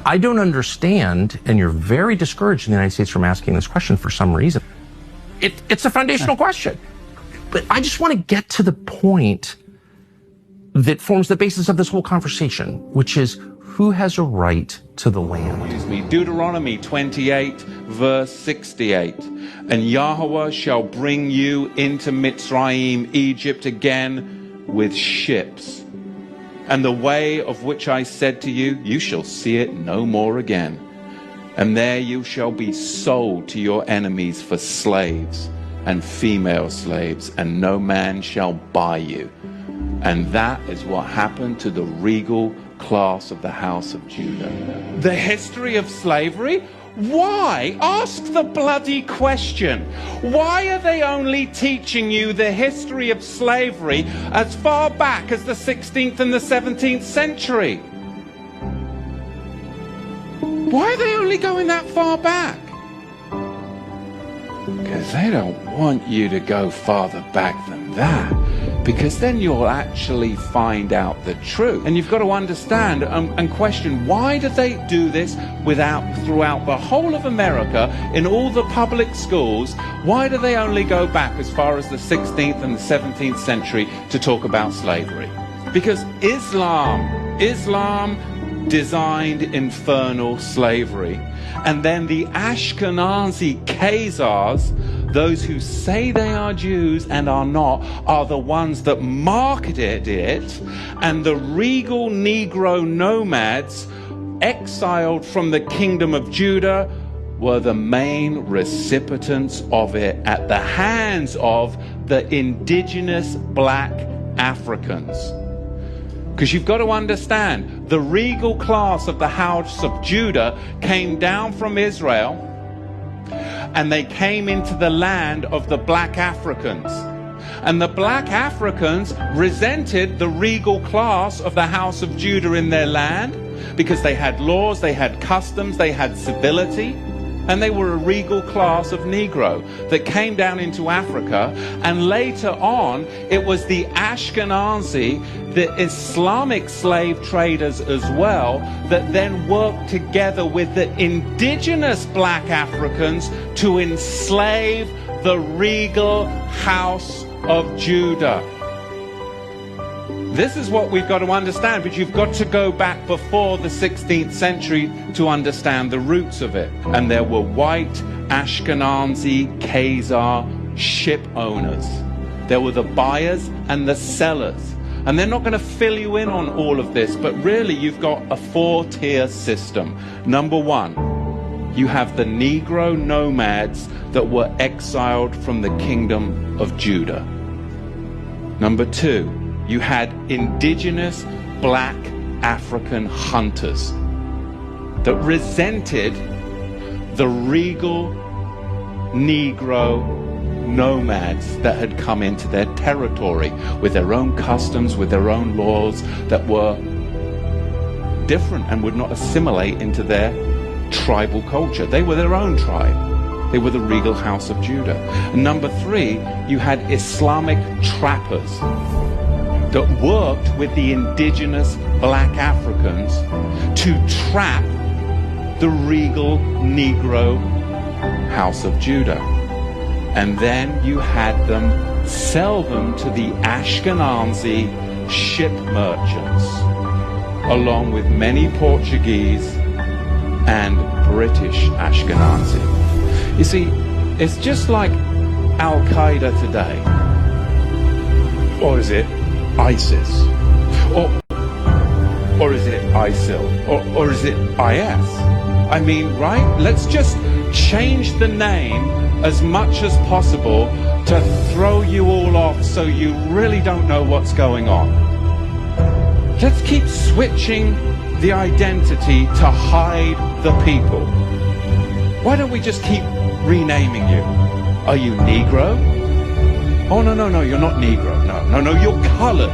I don't understand, and you're very discouraged in the United States from asking this question for some reason. It's a foundational question. But I just want to get to the point that forms the basis of this whole conversation, which is who has a right to the land? Deuteronomy 28, verse 68. And Yahweh shall bring you into Mitzrayim, Egypt again with ships. And the way of which I said to you, you shall see it no more again. And there you shall be sold to your enemies for slaves and female slaves, and no man shall buy you. And that is what happened to the regal class of the house of Judah. The history of slavery? Why? Ask the bloody question. Why are they only teaching you the history of slavery as far back as the 16th and the 17th century? Why are they only going that far back? Because they don't want you to go farther back than that. Because then you'll actually find out the truth. And you've got to understand and question, why do they do this throughout the whole of America, in all the public schools? Why do they only go back as far as the 16th and the 17th century to talk about slavery? Because Islam designed infernal slavery. And then the Ashkenazi Khazars, those who say they are Jews and are not, are the ones that marketed it. And the regal Negro nomads, exiled from the kingdom of Judah, were the main recipients of it at the hands of the indigenous black Africans. Because you've got to understand, the regal class of the house of Judah came down from Israel, and they came into the land of the black Africans. And the black Africans resented the regal class of the house of Judah in their land, because they had laws, they had customs, they had civility. And they were a regal class of Negro that came down into Africa. And later on, it was the Ashkenazi, the Islamic slave traders as well, that then worked together with the indigenous black Africans to enslave the regal house of Judah. This is what we've got to understand, but you've got to go back before the 16th century to understand the roots of it. And there were white Ashkenazi Khazar ship owners. There were the buyers and the sellers. And they're not going to fill you in on all of this, but really you've got a four-tier system. Number one, you have the Negro nomads that were exiled from the kingdom of Judah. Number two, you had indigenous black African hunters that resented the regal Negro nomads that had come into their territory with their own customs, with their own laws that were different and would not assimilate into their tribal culture. They were their own tribe. They were the regal house of Judah. And number three, you had Islamic trappers that worked with the indigenous black Africans to trap the regal Negro house of Judah. And then you had them sell them to the Ashkenazi ship merchants, along with many Portuguese and British Ashkenazi. You see, it's just like Al-Qaeda today. Or is it ISIS? Or is it ISIL? Or is it IS? I mean, right? Let's just change the name as much as possible to throw you all off so you really don't know what's going on. Let's keep switching the identity to hide the people. Why don't we just keep renaming you? Are you Negro? Oh, no, you're not Negro. No, you're colored.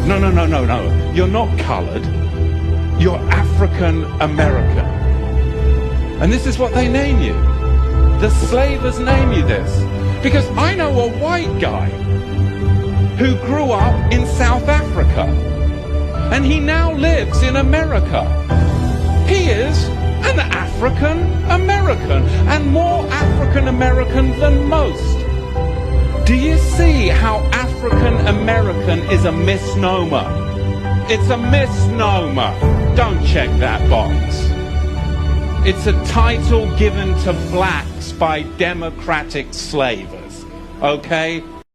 No, you're not colored. You're African American. And this is what they name you. The slavers name you this. Because I know a white guy who grew up in South Africa, and he now lives in America. He is African American, and more African American than most. Do you see how African American is a misnomer? It's a misnomer. Don't check that box. It's a title given to blacks by democratic slavers, okay?